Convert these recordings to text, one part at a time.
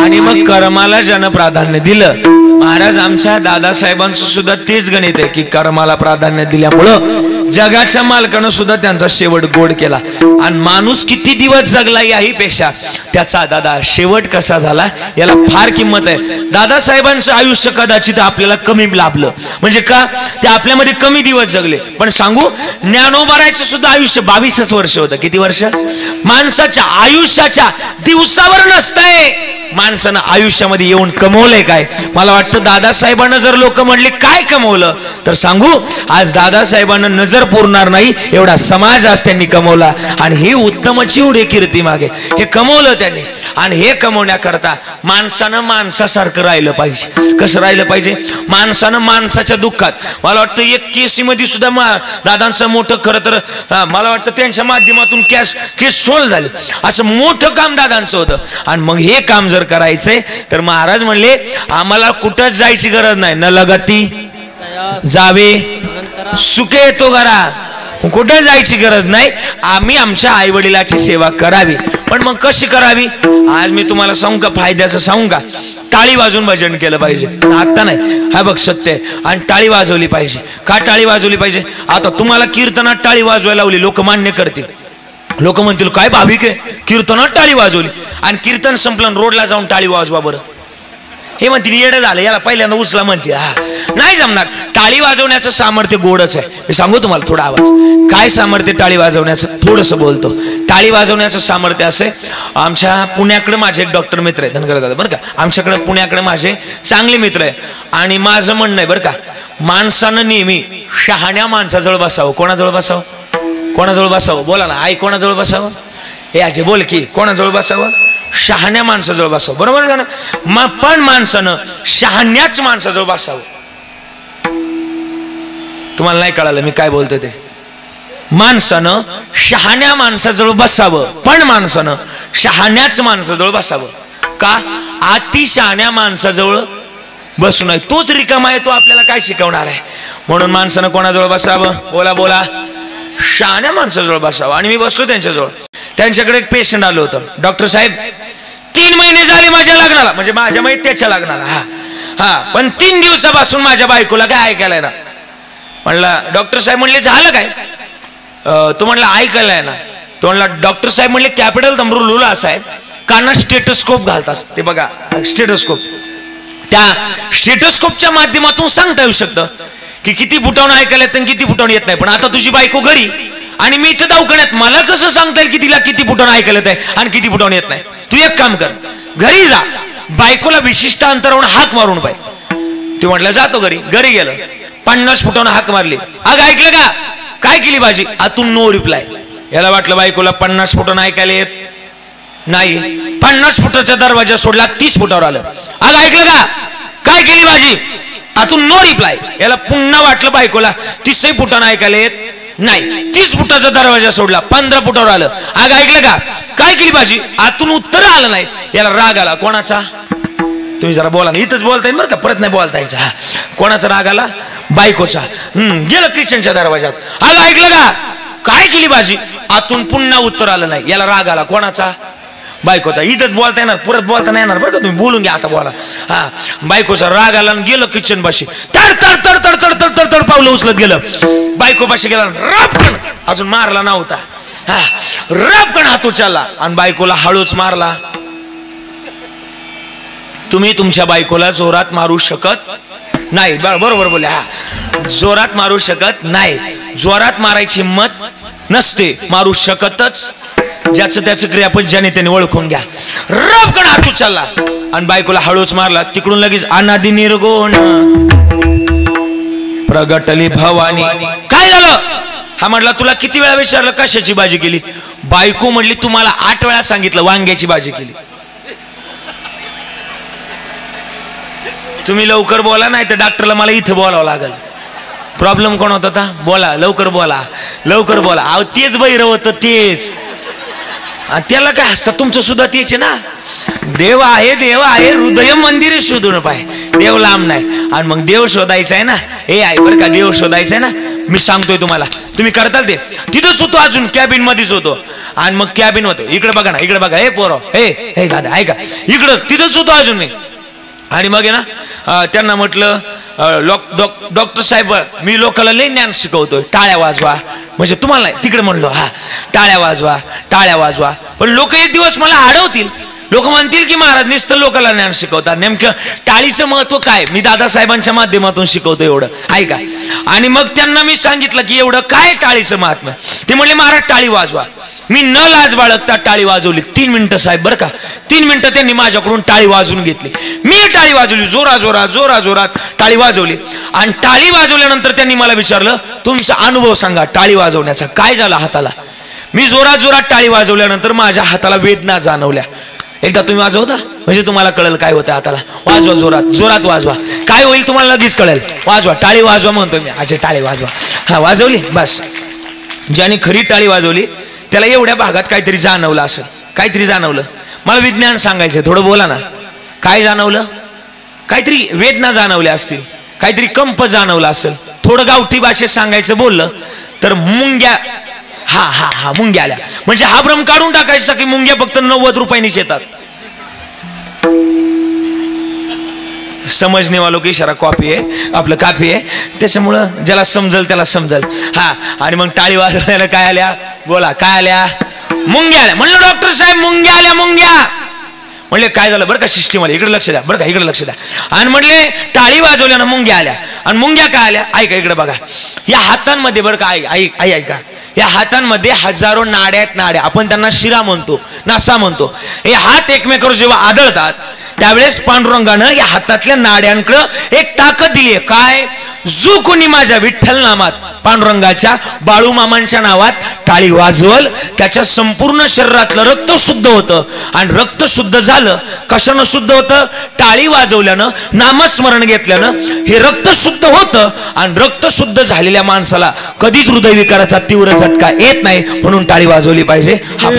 आणि मग कर्माला ज्यानं प्राधान्य दिलं, महाराज आमच्या दादासाहेबांचं सुद्धा तेच गणित आहे की कर्माला प्राधान्य दिल्यामुळं जगाच्या मालकानं सुद्धा त्यांचा शेवट गोड केला. आणि माणूस किती दिवस जगला याहीपेक्षा त्याचा दादा शेवट कसा झाला याला फार किंमत आहे. दादासाहेबांचं आयुष्य कदाचित आपल्याला कमी लाभलं, म्हणजे का ते आपल्यामध्ये कमी दिवस जगले. पण सांगू, ज्ञानोबारायचं सुद्धा आयुष्य 22 वर्ष होतं. किती वर्ष? माणसाच्या आयुष्याच्या दिवसावर नसतंय, माणसानं आयुष्यामध्ये येऊन कमवलंय काय. मला वाटतं दादासाहेबांना जर लोक म्हणले काय कमवलं, तर सांगू आज दादासाहेबांना नजर पुरणार नाही एवढा समाज आज त्यांनी कमवला. आणि ही उत्तम चिवडे कीर्ती मागे हे कमवलं त्यांनी. आणि हे कमवण्याकरता माणसानं माणसासारखं राहिलं पाहिजे. कसं राहिलं पाहिजे? माणसानं माणसाच्या दुःखात. मला वाटतं एक केसी मध्ये सुद्धा दादांचं मोठं, खरं तर मला वाटतं त्यांच्या माध्यमातून केस सोल्व झाली. असं मोठं काम दादांचं होतं. आणि मग हे काम जर करायचंय तर महाराज म्हणले आम्हाला कुठंच जायची गरज नाही, न लगती जावे सुखे तो घरा, कुठं जायची गरज नाही. आम्ही आमच्या आई वडिलाची सेवा करावी. पण मग कशी करावी? आज मी तुम्हाला सांगू का, फायद्याचं सांगू का? टाळी वाजवून भजन केलं पाहिजे. आता नाही, हा बघ सत्य आहे. आणि टाळी वाजवली पाहिजे. का टाळी वाजवली पाहिजे? आता तुम्हाला कीर्तनात टाळी वाजवायला लावली, लोक मान्य करतील. लोक म्हणतील काय भाविक आहे, कीर्तनात टाळी वाजवली. आणि कीर्तन संपलं रोडला जाऊन टाळी वाजवा बरं. हे म्हणतील येडं झालं, याला पहिल्यांदा उचला म्हणते. हा नाही जमणार. टाळी वाजवण्याचं सामर्थ्य गोडच आहे. मी सांगू तुम्हाला थोडा आवाज. काय सामर्थ्य टाळी वाजवण्याचं? थोडंसं बोलतो. टाळी वाजवण्याचं सामर्थ्य असं आहे, आमच्या पुण्याकडे माझे एक डॉक्टर मित्र आहे धनगर दादा बरं का. आमच्याकडे पुण्याकडे माझे चांगले मित्र आहे. आणि माझं म्हणणं आहे बरं का, माणसानं नेहमी शहाण्या माणसाजवळ बसावं. कोणाजवळ बसावं? कोणाजवळ बसावं? बोला ना आई, कोणाजवळ बसावं? हे आजी बोल की, कोणाजवळ बसावं? शहाण्या माणसाजवळ बसावं. बरोबर का ना? पण माणसानं शहाण्याच माणसाजवळ बसावं. तुम्हाला नाही कळालं मी काय बोलतोय ते? माणसानं शहाण्या माणसाजवळ बसावं, पण माणसानं शहाण्याच माणसाजवळ बसावं. का? अति शहाण्या माणसाजवळ बसू नये. तोच रिकामा आहे, तो आपल्याला काय शिकवणार आहे. म्हणून माणसानं कोणाजवळ बसावं? बोला बोला. शहाण्या माणसाजवळ बसावं. आणि मी बसलो त्यांच्याजवळ. त्यांच्याकडे एक पेशंट आलं होतं. डॉक्टर साहेब 3 महिने झाले माझ्या लग्नाला, म्हणजे माझ्या माहित त्याच्या लग्नाला. हा पण 3 दिवसापासून माझ्या बायकोला काय ऐकायला ना. म्हणला डॉक्टर साहेब म्हणले झालं काय? तो म्हणला ऐकायला ना. तो म्हणला डॉक्टर साहेब म्हणले कॅपिटल तमरुलुला साहेब काना स्टेटोस्कोप घालतात. ते बघा स्टेटोस्कोप, त्या स्टेटोस्कोपच्या माध्यमातून सांगता येऊ शकतं की किती फुटावून ऐकायला येतं किती फुटावून येत नाही. पण आता तुझी बायको घरी आणि मी इथं दवाखान्यात, मला कसं सांगता येईल की तिला किती फुटावून ऐकायला येत आहे आणि किती फुटावून येत नाही? तू एक काम कर, घरी जा, बायकोला विशिष्ट अंतरावरून हाक मारून पाहिजे. तू म्हटलं जातो घरी. घरी गेलं, 50 फुटावून हाक मारली. अगं ऐकलं का? काय केली भाजी? आतून नो रिप्लाय. याला वाटलं बायकोला 50 फुटावून ऐकायला येत नाही. 50 फुटाचा दरवाजा सोडला, 30 फुटावर आलं. अगं ऐकलं का? काय केली भाजी? आतून नो रिप्लाय. याला पुन्हा वाटलं बायकोला 30 फुटावून ऐकायला येत नाही. 30 फुटाचा दरवाजा सोडला, 15 फुटावर आलं. अगं ऐकलं का? काय केली भाजी? आतून उत्तर आलं नाही. याला राग आला. कोणाचा? तुम्ही जरा बोला ना, इथंच बोलता येईल बरं का, परत नाही बोलता यायचा. कोणाचा राग आला? बायकोचा. गेलं किचनच्या दरवाजात. अगं ऐकलं का? काय केली भाजी? आतून पुन्हा उत्तर आलं नाही. याला राग आला. कोणाचा? बायकोचा. इथंच बोलता येणार, परत बोलता नाही येणार बरं का. तुम्ही बोलून घ्या आता, बोला. हा बायकोचा राग आला आणि गेलं किचन पाशी. तड तड तड तड तड तड तड तड पावलं उचलत गेलं. बायको पाशी गेला, रपकन, अजून मारला नव्हता. हा रपकन हात उचलला आणि बायकोला हळूच मारला. तुम्ही तुमच्या बायकोला जोरात मारू शकत नाही. बरोबर बोले. हा जोरात मारू शकत नाही. जोरात मारायची हिम्मत नसते, मारू शकतच. ज्याचं त्याचं क्रियापद ज्याने त्याने ओळखून घ्या. रपकन हात उचलला आणि बायकोला हळूच मारला. तिकडून लगेच अनादि निर्गुण प्रगटली भवानी. काय झालं? हा म्हटला तुला किती वेळा विचारलं कशाची भाजी केली? बायको म्हटली तुम्हाला 8 वेळा सांगितलं वांग्याची भाजी केली. तुम्ही लवकर बोला, नाही तर डॉक्टरला मला इथं बोलावं लागेल. प्रॉब्लेम कोण होता? बोला लवकर, बोला लवकर बोला. अहो तेच बहिरं होतं, तेच. त्याला काय असतं? तुमचं सुद्धा तेच आहे ना. देव आहे, देव आहे, हृदय मंदिर शोधून पाय. देव लांब नाही. आणि मग देव शोधायचा आहे ना, हे आहे बरं का, देव शोधायचा आहे ना. मी सांगतोय तुम्हाला, तुम्ही करताल ते. तिथंच होतो, अजून कॅबिन मध्येच होतो. आणि मग कॅबिन होतं, इकडे बघा ना, इकडे बघा, हे पोरं, हे दादा ऐका, इकडं तिथंच होतो अजून मी. आणि मग आहे ना त्यांना म्हटलं डॉक्टर साहेब मी लोकांना लई ज्ञान शिकवतोय, टाळ्या वाजवा. म्हणजे तुम्हाला नाही, तिकडे म्हणलो हा टाळ्या वाजवा, टाळ्या वाजवा. पण लोक एक दिवस मला अडवतील, लोक म्हणतील की महाराज नुसतं लोकांना ज्ञान शिकवतात, नेमकं टाळीचं महत्व काय मी दादासाहेबांच्या माध्यमातून शिकवतो एवढं ऐका. आणि मग त्यांना मी सांगितलं की एवढं काय टाळीचं महात्म्य. ते म्हणले महाराज टाळी वाजवा. मी न लाज बाळगता टाळी वाजवली. 3 मिनिटं साहेब बरं का, 3 मिनिटं त्यांनी माझ्याकडून टाळी वाजवून घेतली. मी टाळी वाजवली, जोरात टाळी वाजवली. आणि टाळी वाजवल्यानंतर त्यांनी मला विचारलं तुमचा अनुभव सांगा टाळी वाजवण्याचा, काय झाला हाताला. मी जोरात टाळी वाजवल्यानंतर माझ्या हाताला वेदना जाणवल्या. एकदा तुम्ही वाजवता म्हणजे तुम्हाला कळेल काय होतं हाताला. वाजवा, जोरात वाजवा, काय होईल तुम्हाला लगेच कळेल. वाजवा, टाळी वाजवा म्हणतोय मी. अच्छा टाळी वाजवा. हा वाजवली बस. ज्याने खरी टाळी वाजवली त्याला एवढ्या भागात काहीतरी जाणवलं असेल, काहीतरी जाणवलं. मला विज्ञान सांगायचं, थोडं बोला ना. काय जाणवलं? काहीतरी वेदना जाणवल्या असतील, काहीतरी कंप जाणवला असेल. थोडं गावठी भाषेत सांगायचं बोललं तर मुंग्या, हा मुंग्या आल्या. म्हणजे हा भ्रम काढून टाकायचा की मुंग्या फक्त 90 रुपयांनीच येतात. समजने वालों की इशारा कॉपी आहे, आपलं काफी आहे. त्याच्यामुळं ज्याला समजल त्याला समजल. हा आणि मग टाळी वाजवण्याला काय आल्या, बोला काय आल्या? मुंग्या आल्या. म्हणलं डॉक्टर साहेब मुंग्या आल्या, मुंग्या. म्हणले काय झालं बरं का सिस्टीम आली, इकडे लक्ष द्या बरं का, इकडे लक्ष द्या. आणि म्हणले टाळी वाजवल्यानं मुंग्या आल्या. आणि मुंग्या काय आल्या ऐका, इकडे बघा. या हातांमध्ये बरं का ऐका, या हातांमध्ये हजारो नाड्या आहेत. नाड्या आपण त्यांना शिरा म्हणतो, नासा म्हणतो. हे हात एकमेकावर जेव्हा आदळतात त्यावेळेस पांडुरंगानं या हातातल्या नाड्यांकडं एक ताकद दिली आहे. काय? जो कोणी माझ्या विठ्ठल नामात पांडुरंगाच्या बाळू मामांच्या नावात टाळी वाजवल त्याच्या संपूर्ण शरीरातलं रक्त शुद्ध होतं. आणि रक्त शुद्ध झालं कशानं शुद्ध होतं? टाळी वाजवल्यानं, नामस्मरण घेतल्यानं हे रक्त शुद्ध होतं. आणि रक्त शुद्ध झालेल्या माणसाला कधीच हृदयविकाराचा तीव्र झटका येत नाही. म्हणून टाळी वाजवली पाहिजे. हा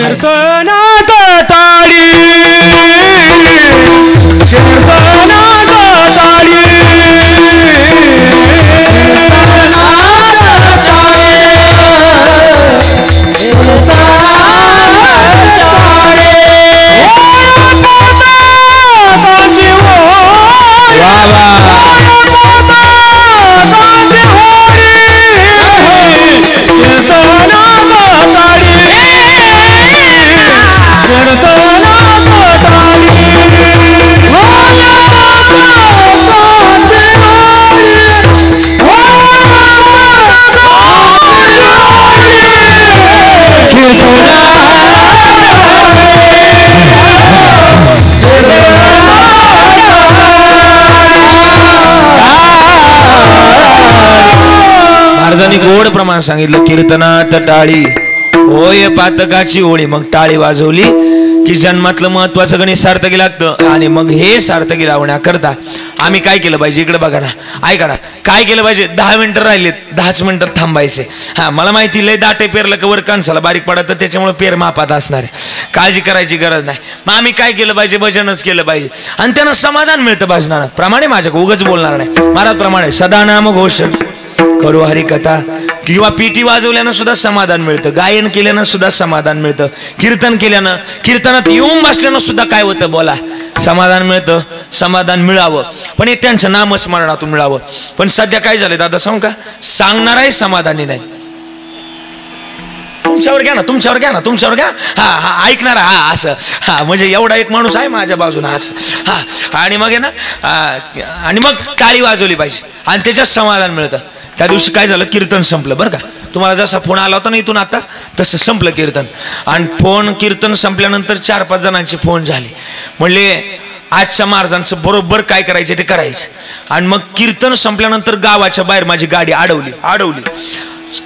गोड प्रमाण सांगितलं. कीर्तनात टाळी होय पातकाची ओळी. मग टाळी वाजवली की जन्मातलं महत्वाचं गणित सार्थकी लागतं. आणि मग हे सार्थकी लावण्याकरता आम्ही काय केलं पाहिजे, इकडे बघा ना, ऐका ना, काय केलं पाहिजे. 10 मिनिटं राहिलेत, 10च मिनिटं थांबायचे. हा मला माहिती लय दाटे पेरलं का वर कांसाला बारीक पडत, त्याच्यामुळे पेर मापात असणार आहे, काळजी करायची गरज नाही. मग आम्ही काय केलं पाहिजे, भजनच केलं पाहिजे. आणि त्यानं समाधान मिळतं भजनानं. प्रमाणे माझ्या उगाच बोलणार नाही, महाराज प्रमाणे सदा नाम घोष करू हरिकथा. किंवा पिटी वाजवल्यानं सुद्धा समाधान मिळतं, गायन केल्यानं सुद्धा समाधान मिळतं, कीर्तन केल्यानं, कीर्तनात येऊन बसल्यानं सुद्धा काय होतं बोला, समाधान मिळतं. समाधान मिळावं पण हे त्यांच्या नामस्मरणातून मिळावं. पण सध्या काय झालं दादा सांगू का, सांगणाराही समाधानी नाही. तुमच्यावर घ्या ना, तुमच्यावर घ्या ना, तुमच्यावर घ्या. हा ऐकणार हा असं, हा म्हणजे एवढा एक माणूस आहे माझ्या बाजूला असं. हा आणि मग आहे ना, आणि मग टाळी वाजवली पाहिजे आणि त्याच्यात समाधान मिळतं. त्या दिवशी काय झालं, कीर्तन संपलं बरं का. तुम्हाला जसा फोन आला होता ना इथून आता, तसं संपलं कीर्तन. आणि कीर्तन संपल्यानंतर 4-5 जणांचे फोन झाले. म्हणले आजच्या महाराजांचं बरोबर काय करायचं ते करायचं. आणि मग कीर्तन संपल्यानंतर गावाच्या बाहेर माझी गाडी अडवली.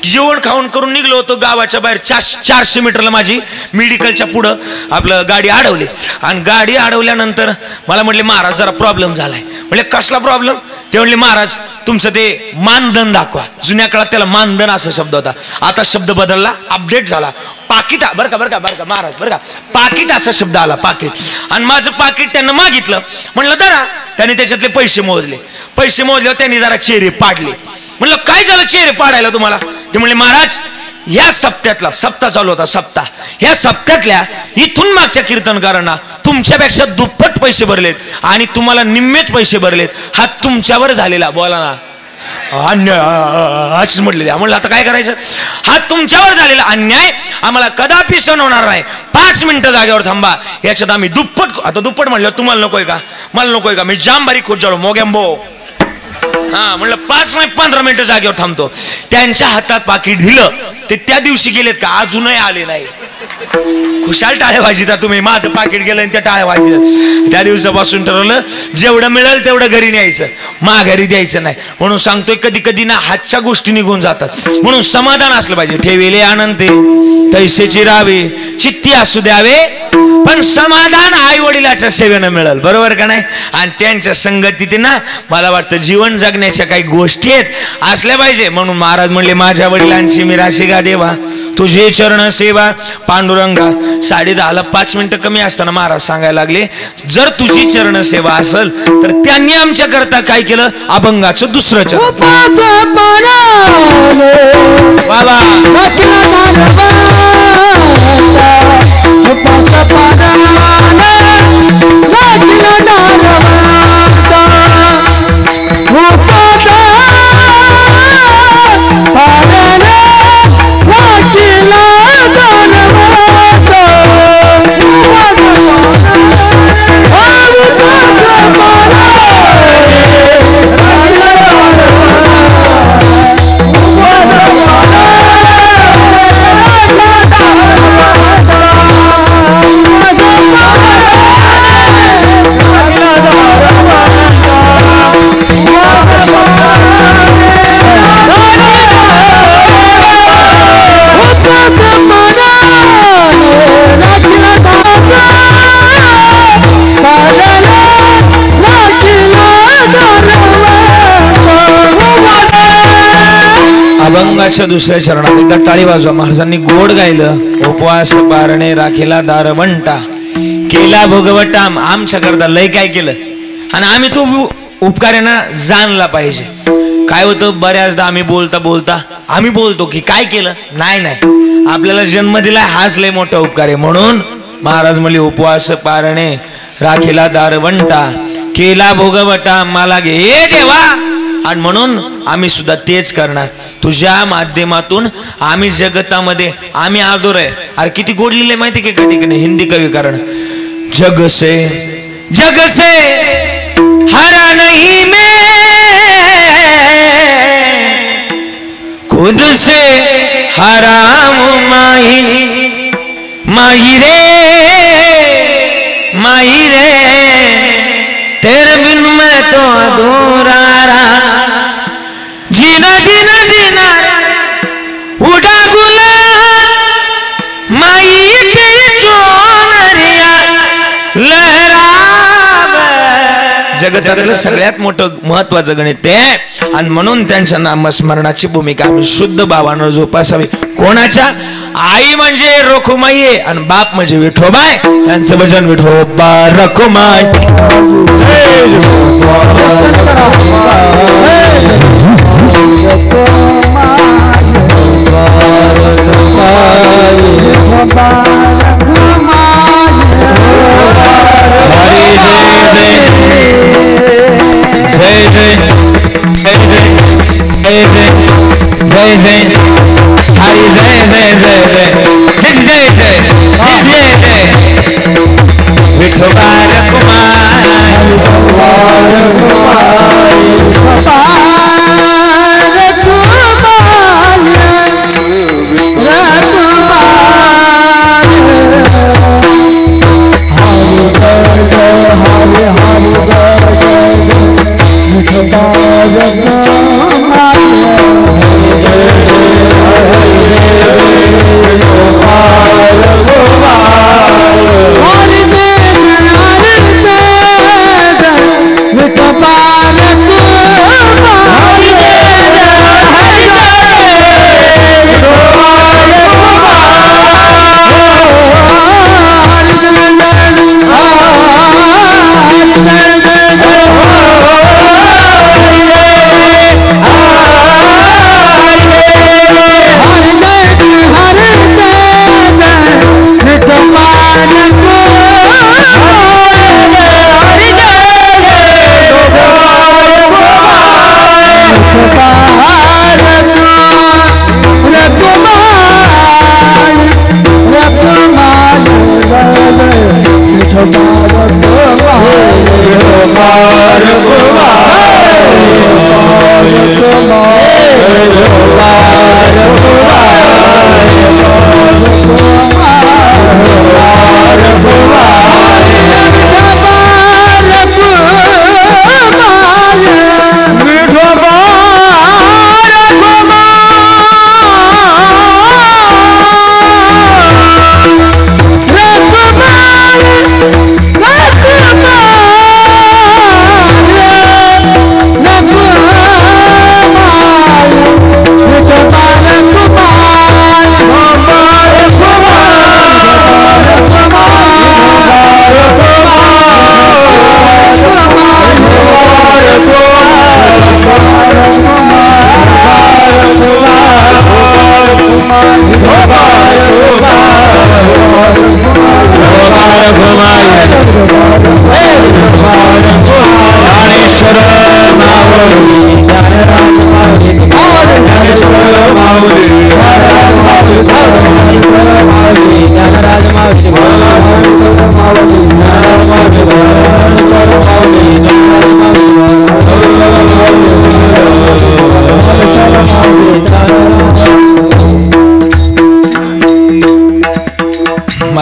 जेवण खाऊन करून निघलो होतो, गावाच्या बाहेर 400 मीटरला माझी मेडिकलच्या पुढं आपलं गाडी अडवली. आणि गाडी अडवल्यानंतर मला म्हटले महाराज जरा प्रॉब्लेम झालाय. म्हणजे कसला प्रॉब्लेम? ते म्हणले महाराज तुमचं ते मानधन दाखवा. जुन्या काळात त्याला मानधन असा शब्द होता, आता शब्द बदलला, अपडेट झाला. पाकिट बरं का महाराज बरं का, पाकिट असा शब्द आला, पाकिट. आणि माझं पाकिट त्यांना मागितलं. म्हणलं जरा, त्याने त्याच्यातले पैसे मोजल्यावर त्यांनी जरा चेहरे पाडले. म्हणलं काय झालं चेहरे पाडायला तुम्हाला? ते म्हणले महाराज या सप्त्यातला सप्ताह चालू होता सप्ताह, ह्या सप्त्यातल्या इथून मागच्या कीर्तनकारांना तुमच्यापेक्षा दुप्पट पैसे भरलेत आणि तुम्हाला निम्मेच पैसे भरलेत. हा तुमच्यावर झालेला, बोला ना, अन्याय अशीच म्हटलेली. म्हणलं आता काय करायचं, हा तुमच्यावर झालेला अन्याय आम्हाला कदापि सहन होणार नाही. 5 मिनिटं जागेवर थांबा, याच्यात आम्ही दुप्पट. आता दुप्पट म्हणलं तुम्हाला नकोय का, मला नकोय का, मी जाम बारीक खुश झालो मोगॅम्बो. हा म्हणलं 5 नाही 15 मिनिटं जागेवर थांबतो. त्यांच्या हातात पाकिट दिलं, ते त्या दिवशी गेलेत का अजूनही आले नाही. खुशाल टाळ्या वाजिता तुम्ही, माझं पाकिट गेलं आणि त्या टाळ्या वाजिता. त्या दिवसापासून ठरवलं जेवढं मिळेल तेवढं घरी न्यायचं, माघारी द्यायचं नाही. म्हणून सांगतोय कधी कधी ना हातच्या गोष्टी निघून जातात, म्हणून समाधान असलं पाहिजे. ठेवेले आनंदे तैसेची रावे, चित्ती असू द्यावे पण समाधान आई वडिलाच्या सेवेनं मिळेल, बरोबर का नाही. आणि त्यांच्या संगतीत ना मला वाटतं जीवन जगण्याच्या काही गोष्टी आहेत असल्या पाहिजे. म्हणून महाराज म्हणले माझ्या वडिलांची मी राशिगा देवा, तुझे चरण सेवा पांडुरंगा. 10:30ला 5 मिनिटं कमी असताना महाराज सांगायला लागले जर तुझी चरण सेवा असेल तर त्यांनी आमच्या करता काय केलं, अभंगाचं दुसरं चरण. बाबा अभंगाच्या दुसऱ्या चरणात एकदा टाळी वाजवा. महाराजांनी गोड गायलं, उपवास पारणे राखीला दारवंटा, केला भोगवटा. आमच्या करता लय काय केलं आणि आम्ही तो उपकार्यांना जाणला पाहिजे. काय होतं बऱ्याचदा आम्ही बोलता बोलता आम्ही बोलतो की काय केलं, नाही नाही आपल्याला जन्म दिला हाच लय मोठा उपकार आहे. म्हणून महाराज म्हणले उपवास पारणे राखीला दारवंटा, केला भोगवटा मला घे देवा. आणि म्हणून आम्ही सुद्धा तेच करणार. तुझ्या माध्यमातून आम्ही जगतामध्ये आम्ही आदोर आहे. अरे किती गोड लिहिले माहिती की का ठिकाणी हिंदी कवी कारण, जग से हरा नहीं मैं, खुद से हराम माही माही रे तेरे बिन मैं तो अधूरा रहा, जीना जीना जीना उड़ा गुलाब माई के चोनरिया लहराव. जगतातलं सगळ्यात मोठं महत्वाचं गणित ते, आणि म्हणून त्यांच्या नामस्मरणाची भूमिका आम्ही शुद्ध भावानं जोपासावी. कोणाच्या, आई म्हणजे रखुमाई आणि बाप म्हणजे विठोबाय. त्यांचं भजन विठोबा रखुमाई. जय जय जय जय जय जय हरी जय जय जय जय जय जय जय जय विठोबा रखुमाई.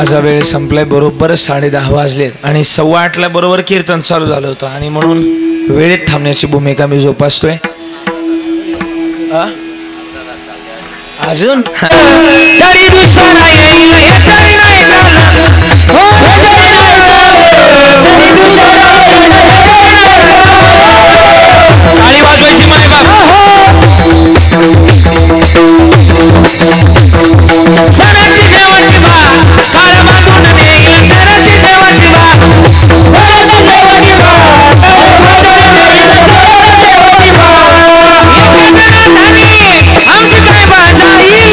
माझा वेळ संपलाय. बरोबर 10:30 वाजलेत आणि 8:15 बरोबर कीर्तन चालू झालं होतं आणि म्हणून वेळेत थांबण्याची भूमिका मी जोपासतोय. अजून तरी दुसरा येईल याच्याही नाही टाळी वाजवायची माय बाप. सणाची जेवणची बा काळा बांधून येईल सणाची जेवणची बा सणाची जेवणची बा आमची काय बाजा येईल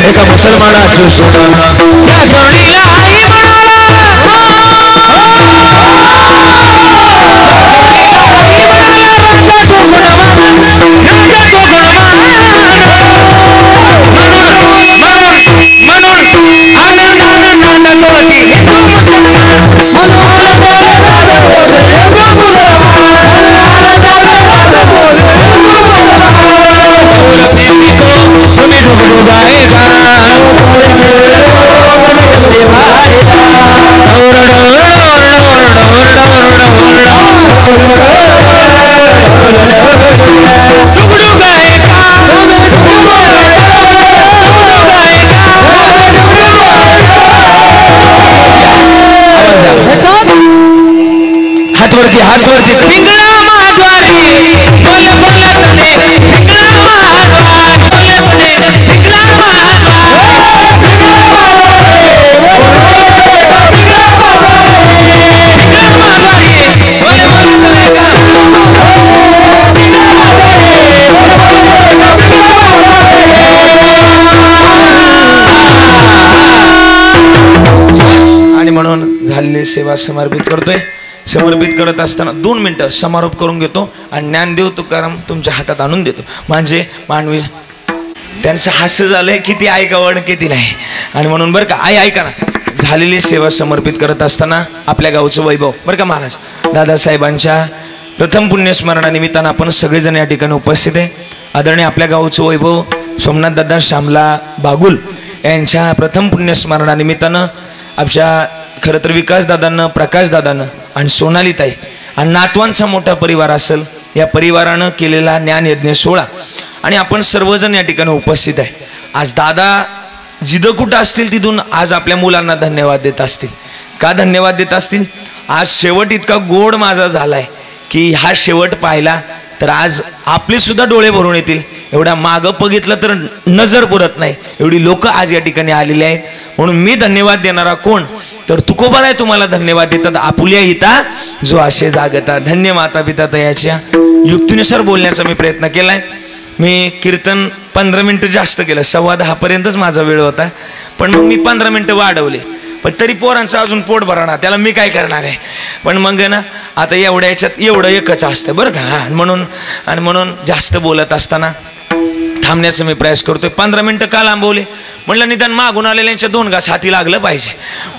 एका मुसलमानाची सोना या जोडीला आई हात वरती पिंगळा माधवारी बोल बोलतने पिंगळा माधवारी बोलतने पिंगळा आणि म्हणून झालेली सेवा समर्पित करतोय. समर्पित करत असताना 2 मिनिटं समारोप करून घेतो आणि ज्ञानदेव तुकाराम तुमच्या हातात आणून देतो. म्हणजे मानवी त्यांचं हास्य झालंय किती ऐकावं किती नाही. आणि म्हणून बरं का आई ऐका ना, झालेली सेवा समर्पित करत असताना आपल्या गावचं वैभव बरं का महाराज दादासाहेबांच्या प्रथम पुण्यस्मरणानिमित्तानं आपण सगळेजण या ठिकाणी उपस्थित आहे. आदरणीय आपल्या गावचं वैभव सोमनाथ दादा श्यामला बागुल यांच्या प्रथम पुण्यस्मरणानिमित्तानं आमच्या खरं तर विकासदादांना, प्रकाशदादांना आणि सोनालीताई आणि नातवांचा मोठा परिवार असेल या परिवारानं केलेला ज्ञानयज्ञ सोहळा आणि आपण सर्वजण या ठिकाणी उपस्थित आहे. आज दादा जिथं कुठं असतील तिथून आज आपल्या मुलांना धन्यवाद देत असतील. का धन्यवाद देत असतील? आज शेवट इतका गोड माझा झालाय की हा शेवट पाहिला तर आज आपले सुद्धा डोळे भरून येतील. एवढा मागं बघितलं तर नजर पुरत नाही, एवढी लोक आज या ठिकाणी आलेली आहेत. म्हणून मी धन्यवाद देणारा कोण तर तुकोबा आहे. तुम्हाला धन्यवाद देतात. आपुल्या हिता जो आशे जागता. धन्य माता पिता तयाच्या युक्तीनुसार बोलण्याचा मी प्रयत्न केलाय. मी कीर्तन 15 मिनिटं जास्त केलं, 10:15 पर्यंतच माझा वेळ होता, पण मग मी 15 मिनिटं वाढवले. पण तरी पोरांचं अजून पोट भरणार, त्याला मी काय करणार आहे. पण मग ना आता एवढ्या याच्यात एवढं एकच असतं बरं का. म्हणून जास्त बोलत असताना थांबण्याचा मी प्रयास करतोय. 15 मिनिटं का लांबवले म्हटलं निदान मागून आलेल्यांच्या 2 घास हाती लागलं पाहिजे.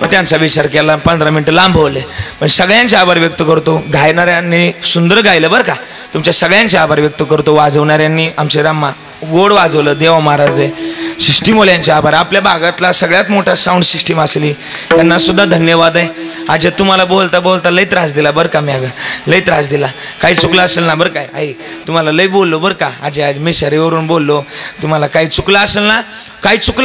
मग त्यांचा विचार केला, 15 मिनिटं लांबवले. पण सगळ्यांचे आभार व्यक्त करतो. गायणाऱ्यांनी सुंदर गायलं बरं का, तुमच्या सगळ्यांचे आभार व्यक्त करतो. वाजवणाऱ्यांनी आमचे राम्मा गोड वाजवलं, देवा महाराज आहे. सिस्टीमवाल्यांचे आभार. आपल्या भागातला सगळ्यात मोठा साऊंड सिस्टीम असली त्यांना सुद्धा धन्यवाद आहे. आज तुम्हाला बोलता बोलता लई त्रास दिला बरं का, मी लई त्रास दिला. काही चुकलं असेल ना बरं काय, आई तुम्हाला लई बोललो बरं का. आज मी शरीवरून बोललो, तुम्हाला काही चुकलं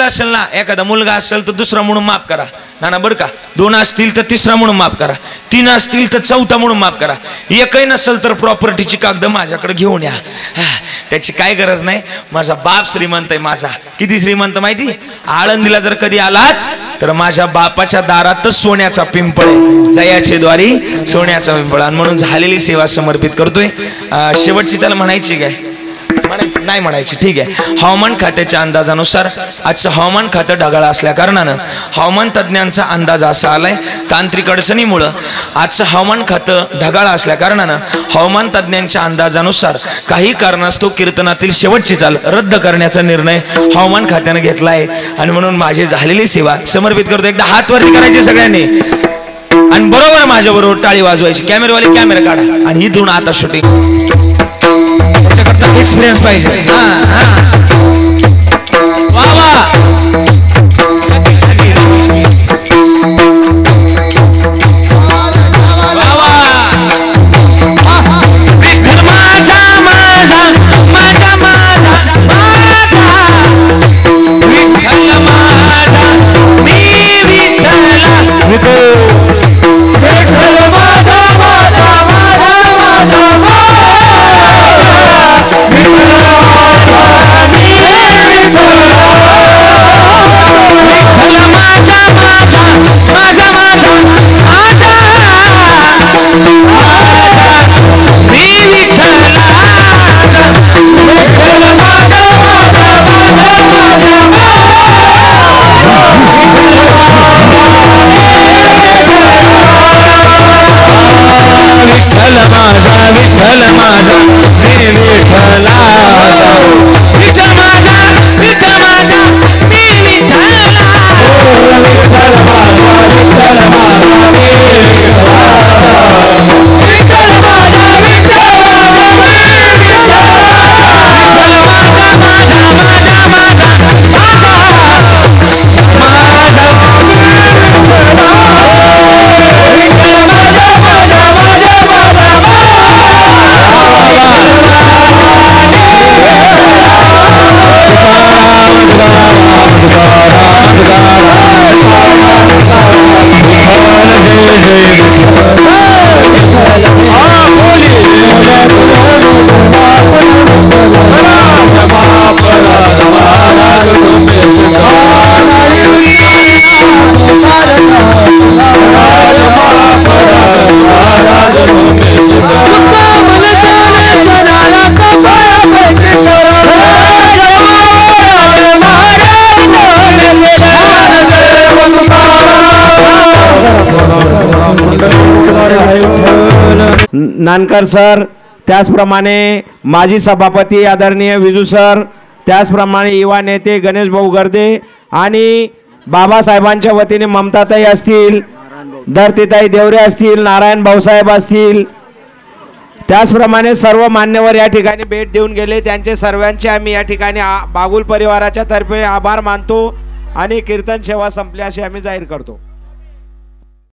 असेल ना, एखादा मुलगा असेल तर दुसरा म्हणून माफ करा ना बरं का. 2 असतील तर तिसरा म्हणून माफ करा, 3 असतील तर चौथा म्हणून माफ करा. एकही नसेल तर प्रॉपर्टीची कागद माझ्याकडे घेऊन या. त्याची काय गरज नाही. माझा बाप श्रीमंत आहे. माझा किती श्रीमंत माहिती. आळंदीला जर कधी आलात तर माझ्या बापाच्या दारातच सोन्याचा पिंपळ आहे. जयाचे द्वारी सोन्याचा पिंपळ. आणि म्हणून झालेली सेवा समर्पित करतोय. शेवटची त्याला म्हणायची काय नाही म्हणायची, ठीक आहे. हवामान खात्याच्या अंदाजानुसार आजचं हवामान खातं ढगाळ असल्या कारणानं हवामान तज्ज्ञांचा अंदाज असा आलाय, तांत्रिक अडचणीमुळं आजचं हवामान खातं ढगाळ असल्या कारणानं हवामान तज्ज्ञांच्या अंदाजानुसार काही कारणास्तव कीर्तनातील शेवटची चाल रद्द करण्याचा निर्णय हवामान खात्यानं घेतला आहे. आणि म्हणून माझी झालेली सेवा समर्पित करतो. एकदा हात वरती करायचे सगळ्यांनी आणि बरोबर माझ्या बरोबर टाळी वाजवायची. कॅमेरावाले कॅमेरा काढा आणि इथून आता शूटिंग एक्सपिरियन्स पाहिजे. वा वा नानकर सर, त्याचप्रमाणे माजी सभापती आदरणीय विजू सर, त्याचप्रमाणे युवा नेते गणेश भाऊ गर्दे आणि बाबासाहेबांच्या वतीने ममताताई असतील, धरतीताई देवरे असतील, नारायण भाऊसाहेब असतील, त्याचप्रमाणे सर्व मान्यवर या ठिकाणी भेट देऊन गेले, त्यांचे सर्वांचे आम्ही या ठिकाणी बागुल परिवाराच्या तर्फे आभार मानतो आणि कीर्तन सेवा संपली अशी आम्ही जाहीर करतो.